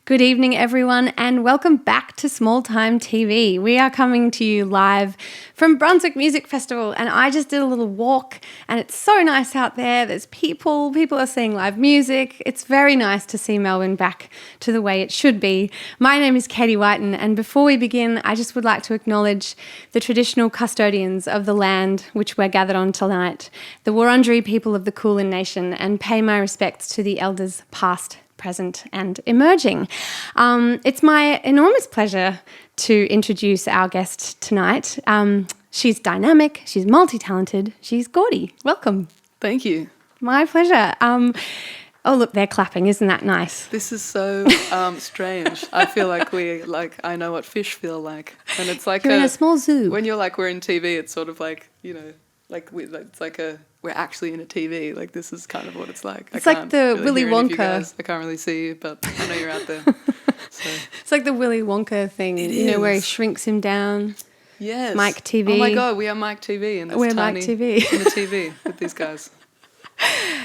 Good evening, everyone, and welcome back to Small Time TV. We are coming to you live from Brunswick Music Festival, and I just did a little walk, and it's so nice out there. There's people are seeing live music. It's very nice to see Melbourne back to the way it should be. My name is Katie Wighton, and before we begin, I just would like to acknowledge the traditional custodians of the land which we're gathered on tonight, the Wurundjeri people of the Kulin Nation, and pay my respects to the elders past, present and emerging. It's my enormous pleasure to introduce our guest tonight. She's dynamic, she's multi-talented, she's Gordi. Welcome. Thank you. My pleasure. Oh, look, they're clapping. Isn't that nice? This is so strange. I feel like I know what fish feel like. And it's like you're in a small zoo. When you're like, we're in TV, it's sort of like, it's like we're actually in a TV. Like, this is kind of what it's like. It's like the really Willy Wonka. I can't really see you, but I know you're out there. So. It's like the Willy Wonka thing, where he shrinks him down. Yes. Mike TV. Oh my God, we are Mike TV. And we're Mike TV. in the TV with these guys.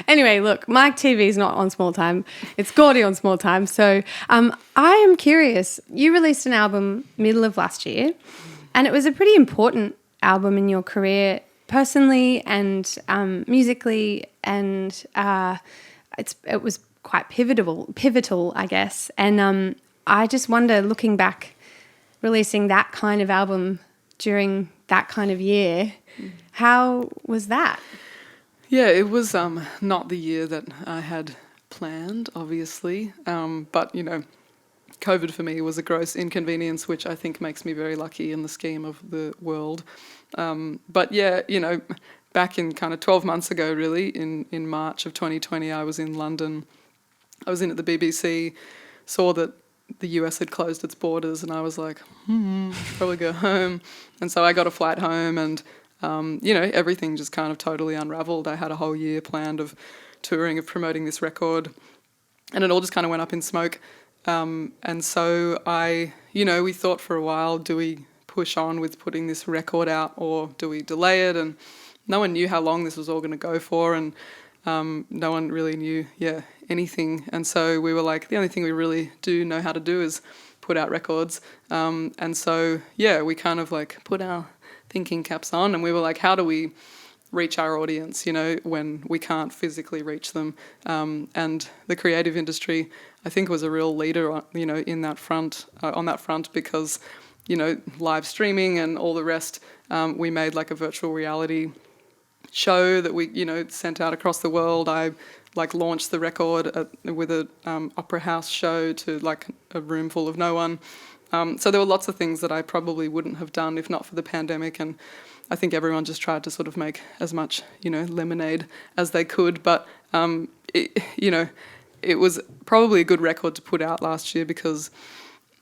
Anyway, look, Mike TV is not on Small Time. It's Gordi on Small Time. So I am curious. You released an album middle of last year, and it was a pretty important album in your career, personally and musically, and it was quite pivotal, I guess. And I just wonder, looking back, releasing that kind of album during that kind of year, how was that? Yeah, it was not the year that I had planned, obviously, but, COVID for me was a gross inconvenience, which I think makes me very lucky in the scheme of the world. But yeah, back in kind of 12 months ago, really, in March of 2020, I was in London. I was in at the BBC, saw that the US had closed its borders, and I was like, probably go home. And so I got a flight home, and everything just kind of totally unraveled. I had a whole year planned of touring, of promoting this record, and it all just kind of went up in smoke. And so we thought for a while, do we push on with putting this record out, or do we delay it? And no one knew how long this was all going to go for, and no one really knew, anything. And so we were like, the only thing we really do know how to do is put out records. And so, we kind of like put our thinking caps on, and we were like, how do we reach our audience, when we can't physically reach them? And the creative industry, I think, was a real leader, in that front, on that front, because, live streaming and all the rest, we made like a virtual reality show that we, sent out across the world. I launched the record with a opera house show to like a room full of no one. So there were lots of things that I probably wouldn't have done if not for the pandemic, and I think everyone just tried to sort of make as much, lemonade as they could. But, it was probably a good record to put out last year because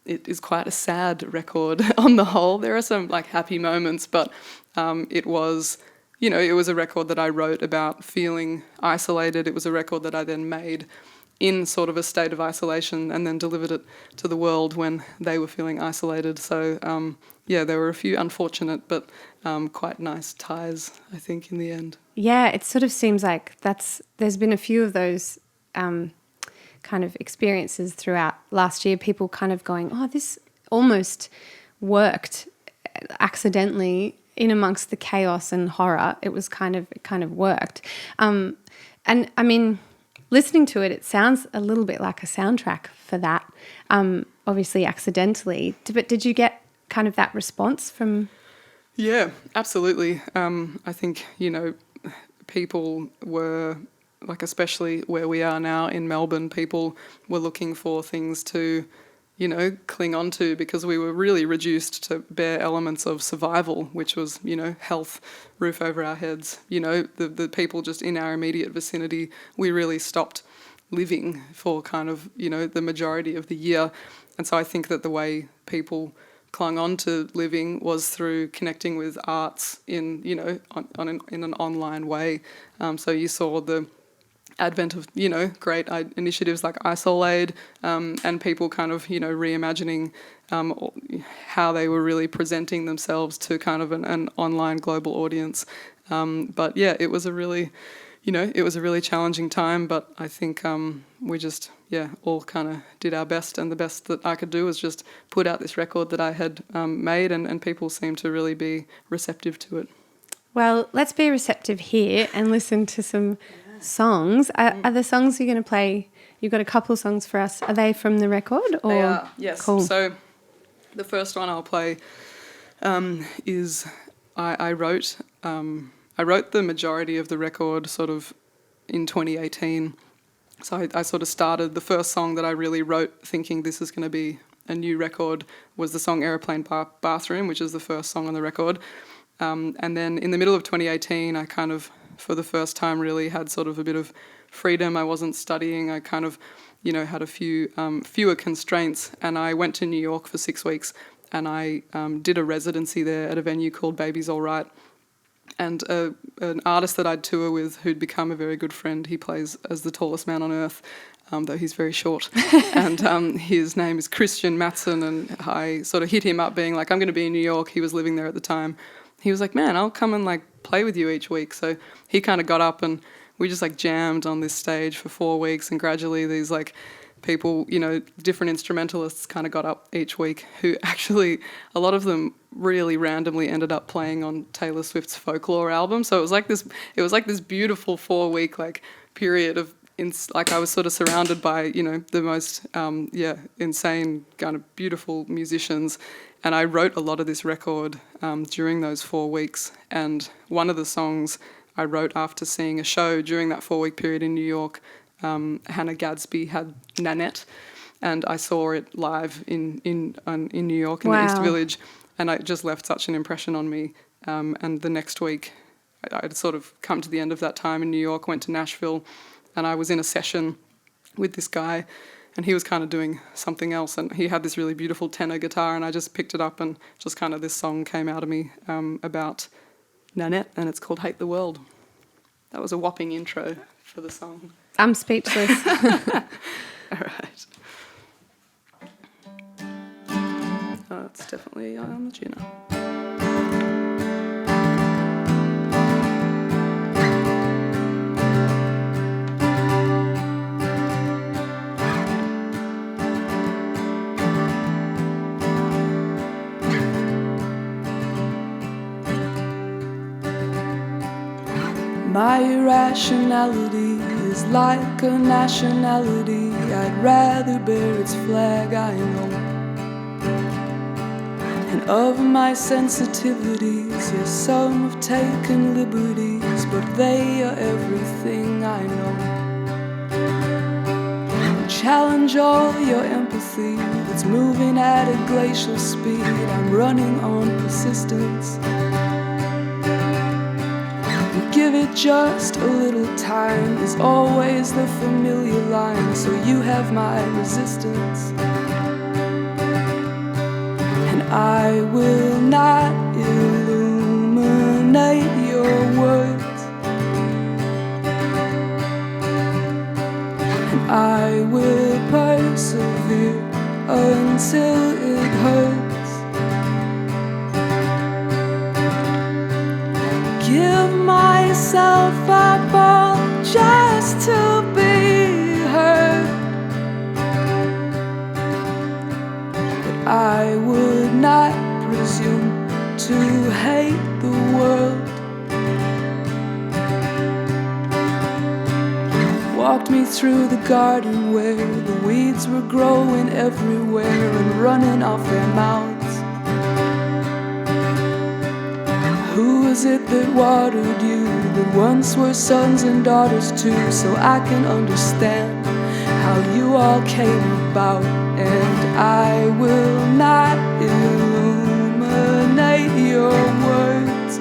it is quite a sad record on the whole. There are some like happy moments, but it was, it was a record that I wrote about feeling isolated. It was a record that I then made in sort of a state of isolation and then delivered it to the world when they were feeling isolated. So, there were a few unfortunate but quite nice ties, I think, in the end. Yeah, it sort of seems like there's been a few of those kind of experiences throughout last year, people kind of going, oh, this almost worked accidentally in amongst the chaos and horror. It kind of worked. And I mean, listening to it, it sounds a little bit like a soundtrack for that, obviously accidentally. But did you get kind of that response from? Yeah, absolutely. I think, people were, like, especially where we are now in Melbourne, people were looking for things to, cling on to, because we were really reduced to bare elements of survival, which was, health, roof over our heads. The people just in our immediate vicinity, we really stopped living for kind of, the majority of the year. And so I think that the way people clung on to living was through connecting with arts in, in an online way. So you saw the advent of, great initiatives like Isolade, and people kind of, reimagining how they were really presenting themselves to kind of an online global audience. But yeah, it was a really, it was a really challenging time, but I think we just, all kind of did our best, and the best that I could do was just put out this record that I had made, and people seemed to really be receptive to it. Well, let's be receptive here and listen to some songs. Are the songs you're going to play, you've got a couple songs for us, are they from the record? Or? They are, yes. Cool. So the first one I'll play is I wrote the majority of the record sort of in 2018. So I sort of started, the first song that I really wrote thinking this is going to be a new record was the song Aeroplane Bathroom, which is the first song on the record. And then in the middle of 2018, I kind of, for the first time, really had sort of a bit of freedom. I wasn't studying. I kind of, had a fewer constraints. And I went to New York for 6 weeks, and I did a residency there at a venue called Baby's All Right. And an artist that I'd tour with who'd become a very good friend, he plays as the tallest man on earth, though he's very short. And his name is Christian Matson, and I sort of hit him up being like, I'm going to be in New York. He was living there at the time. He was like, man, I'll come and play with you each week. So he kind of got up and we just jammed on this stage for 4 weeks, and gradually these people, different instrumentalists kind of got up each week, who actually, a lot of them really randomly ended up playing on Taylor Swift's Folklore album. So it was like this beautiful 4-week period of I was sort of surrounded by the most insane kind of beautiful musicians, and I wrote a lot of this record during those 4 weeks. And one of the songs I wrote after seeing a show during that 4-week period in New York. Hannah Gadsby had Nanette, and I saw it live in New York in the East Village, and it just left such an impression on me. And the next week, I'd sort of come to the end of that time in New York, went to Nashville, and I was in a session with this guy, and he was kind of doing something else, and he had this really beautiful tenor guitar, and I just picked it up, and just kind of this song came out of me about Nanette, and it's called Hate the World. That was a whopping intro for the song. I'm speechless. All right. Oh, it's definitely on the tuner. My irrationality is like a nationality. I'd rather bear its flag, I know. And of my sensitivities, yes, some have taken liberties, but they are everything I know. Challenge all your empathy that's moving at a glacial speed. I'm running on persistence. Give it just a little time is always the familiar line, so you have my resistance. And I will not illuminate your words, and I will persevere until it hurts. Give myself up all just to be heard, but I would not presume to hate the world. Walked me through the garden where the weeds were growing everywhere and running off their mouths. Who was it that watered you, that once were sons and daughters too, so I can understand how you all came about. And I will not illuminate your words,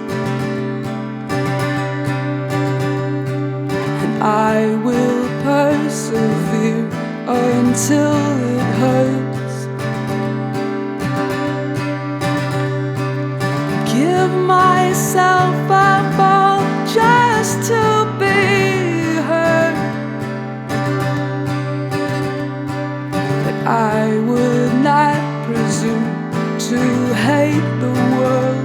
and I will persevere until it hurts. Give myself up all just to be heard, but I would not presume to hate the world.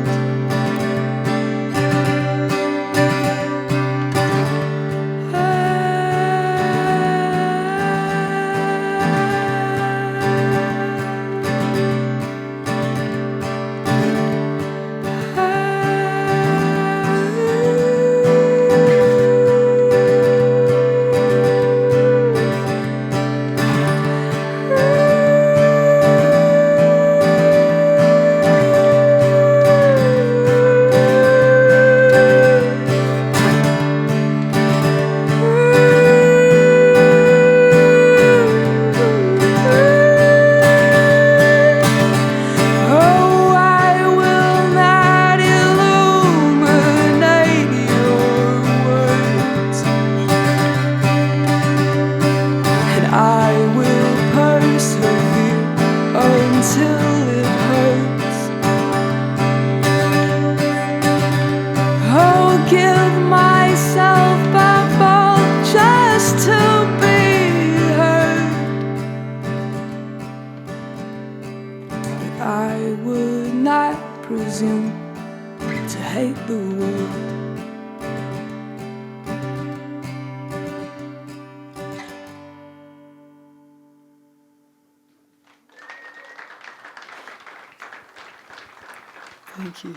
Thank you.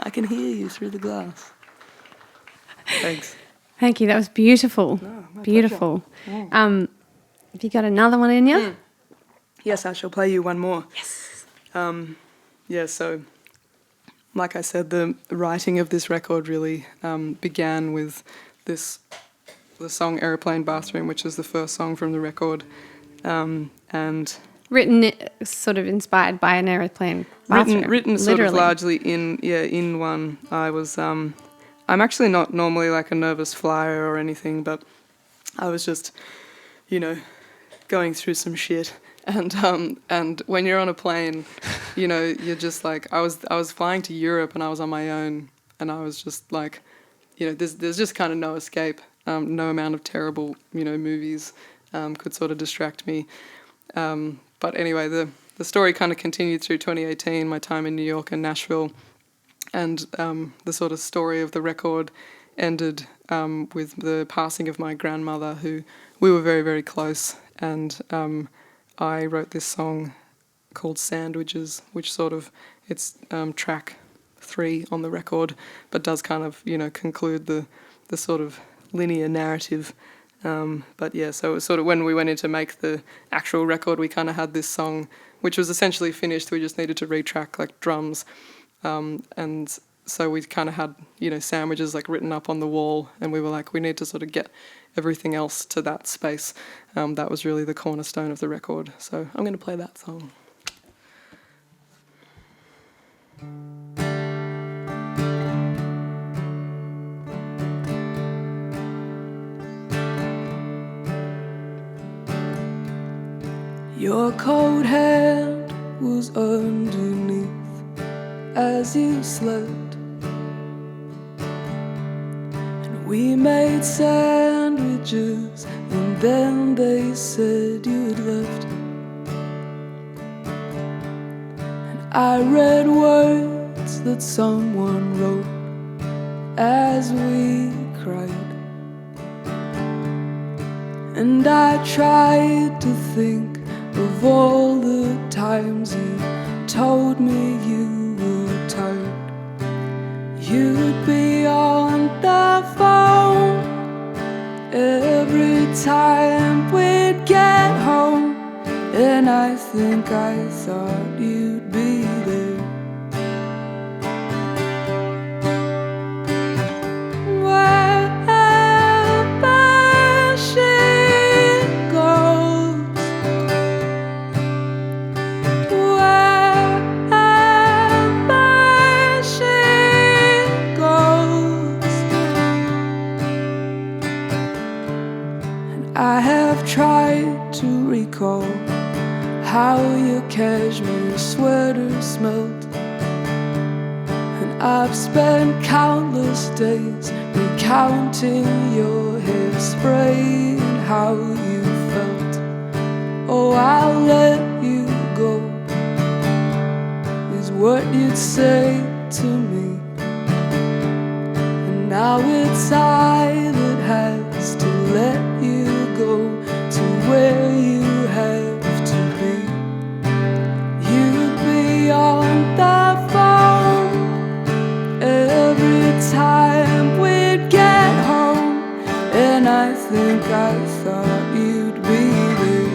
I can hear you through the glass. Thanks. Thank you. That was beautiful. No, my Beautiful. pleasure. Have you got another one in you? Yes, I shall play you one more. Yes. Yeah, so like I said, the writing of this record really began with the song Aeroplane Bathroom, which is the first song from the record. And Written sort of inspired by an aeroplane bathroom. written sort literally. of largely in one. I was I'm actually not normally like a nervous flyer or anything, but I was just, going through some shit. And when you're on a plane, you're just like, I was flying to Europe and I was on my own, and I was just like, there's just kind of no escape. No amount of terrible, movies could sort of distract me. But anyway, the story kind of continued through 2018, my time in New York and Nashville, and the sort of story of the record ended with the passing of my grandmother, who we were very, very close, and I wrote this song called Sandwiches, which sort of, it's track 3 on the record, but does kind of, conclude the sort of linear narrative. But yeah, so it was sort of when we went in to make the actual record, we kind of had this song, which was essentially finished. We just needed to retrack like drums. And so we kind of had, sandwiches like written up on the wall, and we were like, we need to sort of get everything else to that space. That was really the cornerstone of the record. So I'm going to play that song. Your cold hand was underneath as you slept, and we made sandwiches, and then they said you'd left, and I read words that someone wrote as we cried, and I tried to think of all the times you told me you were tired. You'd be on the phone every time we'd get home, and I think I thought you'd be there. Wherever she goes, I have tried to recall how your cashmere sweater smelled, and I've spent countless days recounting your hairspray and how you felt. Oh, I'll let you go is what you'd say to me, and now it's I that has to let you go to where you have to be. You'd be on the phone every time we'd get home, and I think I thought you'd be there.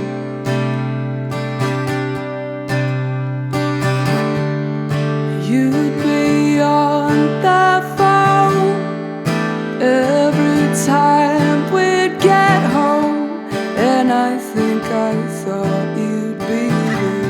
You'd be on the phone every time we'd get home, and I think I thought you'd be there.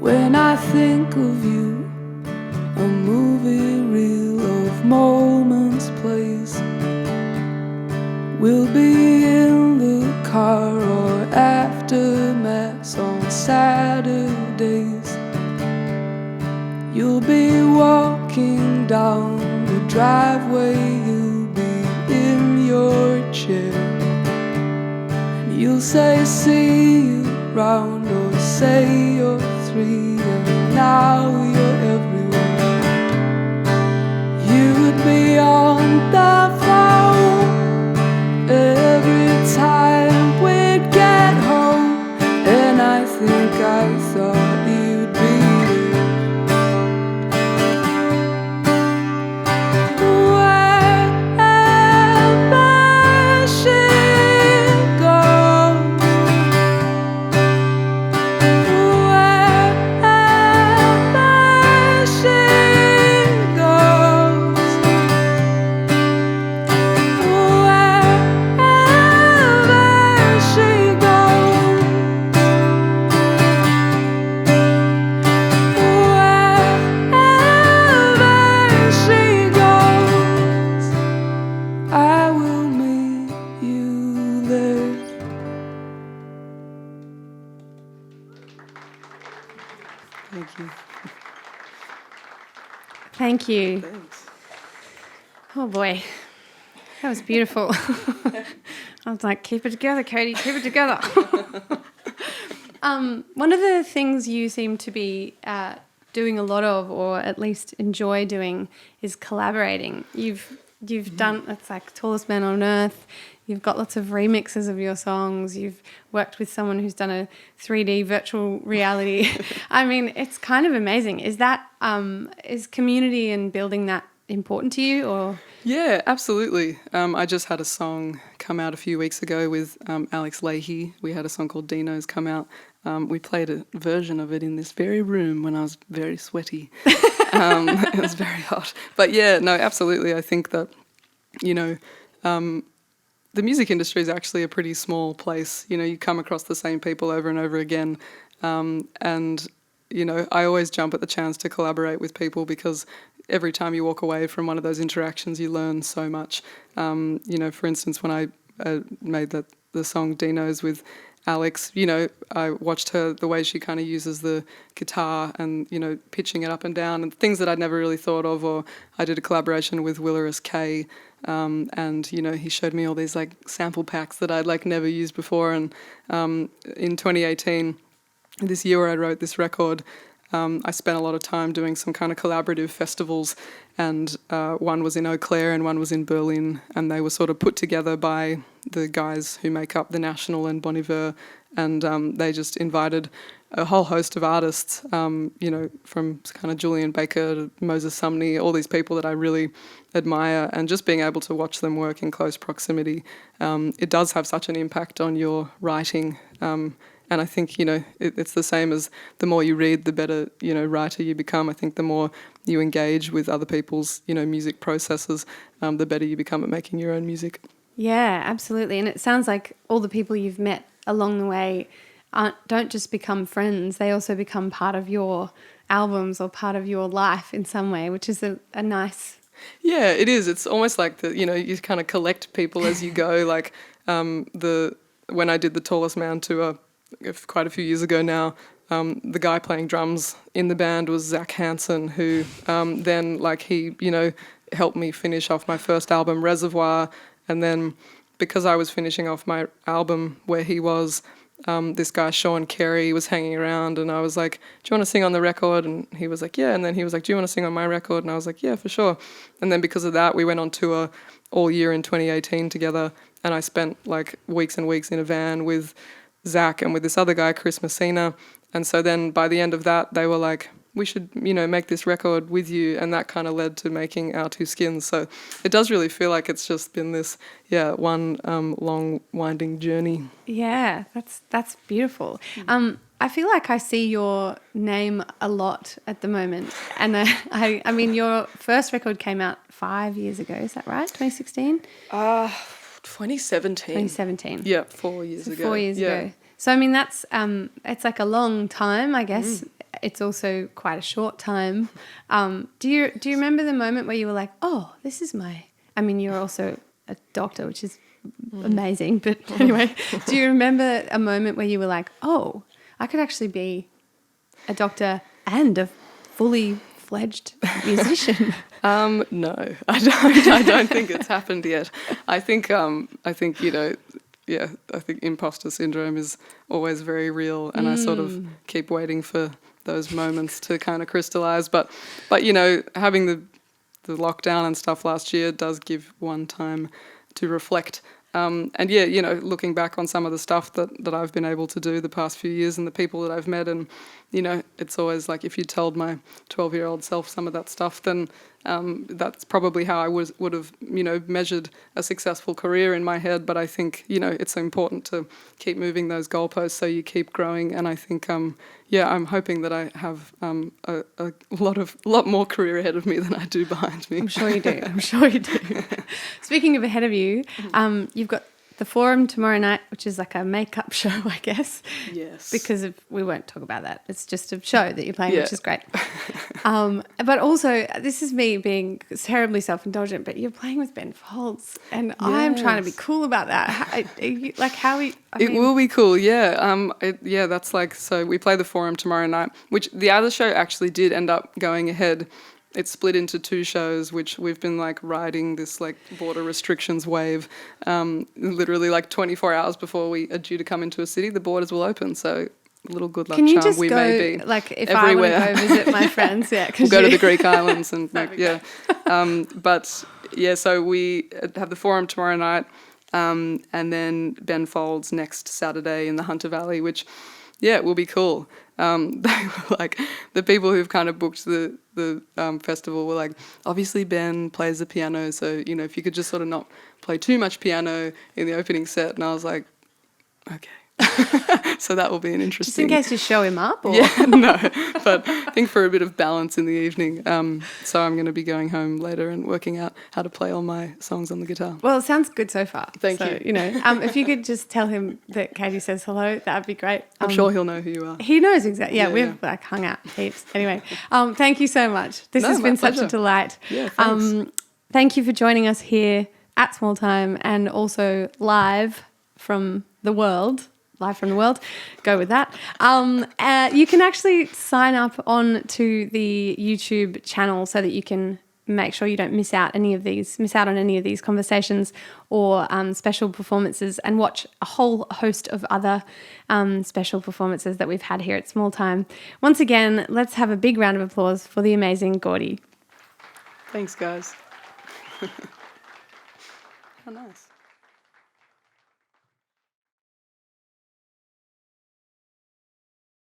When I think of you, a movie reel of moments plays. We'll be in the car or after mass on Saturdays. You'll be walking down the driveway, you'll be in your chair, You'll say see you round or say you're three, and now you're everywhere. You would be on the phone every time we'd get home, and I think I thought you'd be Thank you. Thanks. Oh boy, that was beautiful. I was like, keep it together, Katie, keep it together. One of the things you seem to be doing a lot of, or at least enjoy doing, is collaborating. You've done, it's like Tallest Man on Earth. You've got lots of remixes of your songs. You've worked with someone who's done a 3D virtual reality. I mean, it's kind of amazing. Is that is community and building that important to you, or? Yeah, absolutely. I just had a song come out a few weeks ago with Alex Leahy. We had a song called Dino's come out. We played a version of it in this very room when I was very sweaty. It was very hot. But yeah, no, absolutely. I think that, you know, the music industry is actually a pretty small place. You know, you come across the same people over and over again. And, you know, I always jump at the chance to collaborate with people because every time you walk away from one of those interactions, you learn so much. You know, for instance, when I made the song Dino's with Alex, you know, I watched her, the way she kind of uses the guitar and, you know, pitching it up and down and things that I'd never really thought of. Or I did a collaboration with Willerus K, and, you know, he showed me all these like sample packs that I'd like never used before. And in 2018, this year where I wrote this record, I spent a lot of time doing some kind of collaborative festivals, and one was in Eau Claire and one was in Berlin, and they were sort of put together by the guys who make up the National and Bon Iver, and they just invited a whole host of artists, you know, from kind of Julian Baker to Moses Sumney, all these people that I really admire, and just being able to watch them work in close proximity, it does have such an impact on your writing. And I think, you know, it's the same as the more you read, the better, you know, writer you become. I think the more you engage with other people's, you know, music processes, the better you become at making your own music. Yeah, absolutely. And it sounds like all the people you've met along the way don't just become friends, they also become part of your albums or part of your life in some way, which is a nice... Yeah, it is. It's almost like, you know, you kind of collect people as you go. Like when I did the Tallest Man tour, quite a few years ago now, the guy playing drums in the band was Zach Hansen, who then, like, he, you know, helped me finish off my first album, Reservoir, and then because I was finishing off my album where he was, this guy Sean Carey was hanging around, and I was like, do you want to sing on the record? And he was like, yeah. And then he was like, do you want to sing on my record? And I was like, yeah, for sure. And then because of that, we went on tour all year in 2018 together, and I spent like weeks and weeks in a van with Zach and with this other guy, Chris Messina. And so then by the end of that, they were like, we should, you know, make this record with you. And that kind of led to making Our Two Skins. So it does really feel like it's just been this, one long winding journey. Yeah, that's beautiful. I feel like I see your name a lot at the moment. And I mean, your first record came out 5 years ago. Is that right? 2016? 2017. 2017. Yeah, 4 years ago. 4 years ago. So, I mean, that's it's like a long time, I guess. It's also quite a short time. Do you remember the moment where you were like, oh, this is I mean, you're also a doctor, which is amazing. But anyway, do you remember a moment where you were like, oh, I could actually be a doctor and a fully fledged musician? No, I don't. I don't think it's happened yet. I think you know, I think imposter syndrome is always very real, and I sort of keep waiting for those moments to kind of crystallize. But having the lockdown and stuff last year does give one time to reflect. And looking back on some of the stuff that I've been able to do the past few years and the people that I've met, and it's always like, if you told my 12-year-old self some of that stuff, then that's probably how I would have measured a successful career in my head. But I think it's important to keep moving those goalposts so you keep growing. And I think I'm hoping that I have a lot more career ahead of me than I do behind me. I'm sure you do. Speaking of ahead of you, you've got the Forum tomorrow night, which is like a makeup show, I guess. Yes. Because we won't talk about that. It's just a show that you're playing, which is great. But also, this is me being terribly self-indulgent, but you're playing with Ben Folds, and I'm trying to be cool about that. It will be cool, yeah. That's like, so we play the Forum tomorrow night, which the other show actually did end up going ahead. It's split into 2 shows, which we've been like riding this like border restrictions wave. Literally like 24 hours before we are due to come into a city, the borders will open. So a little good luck Can you charm. just We go, may be like if everywhere. I want to go visit my friends, we'll go to the Greek islands and so we have the Forum tomorrow night, and then Ben Folds next Saturday in the Hunter Valley, which will be cool. They were like, the people who've kind of booked the festival were like, obviously Ben plays the piano, so if you could just sort of not play too much piano in the opening set. And I was like, okay. So that will be an interesting... Just in case you show him up? Or? Yeah, no, but I think for a bit of balance in the evening. So I'm going to be going home later and working out how to play all my songs on the guitar. Well, it sounds good so far. Thank you. If you could just tell him that Katie says hello, that would be great. I'm sure he'll know who you are. He knows exactly. Yeah, we've like hung out heaps. Anyway, thank you so much. This has been such a delight. Yeah, thanks. Thank you for joining us here at Small Time, and also live from the world. Go with that. You can actually sign up on to the YouTube channel so that you can make sure you don't miss out on any of these conversations or special performances, and watch a whole host of other special performances that we've had here at Small Time. Once again, let's have a big round of applause for the amazing Gordi. Thanks, guys. How nice.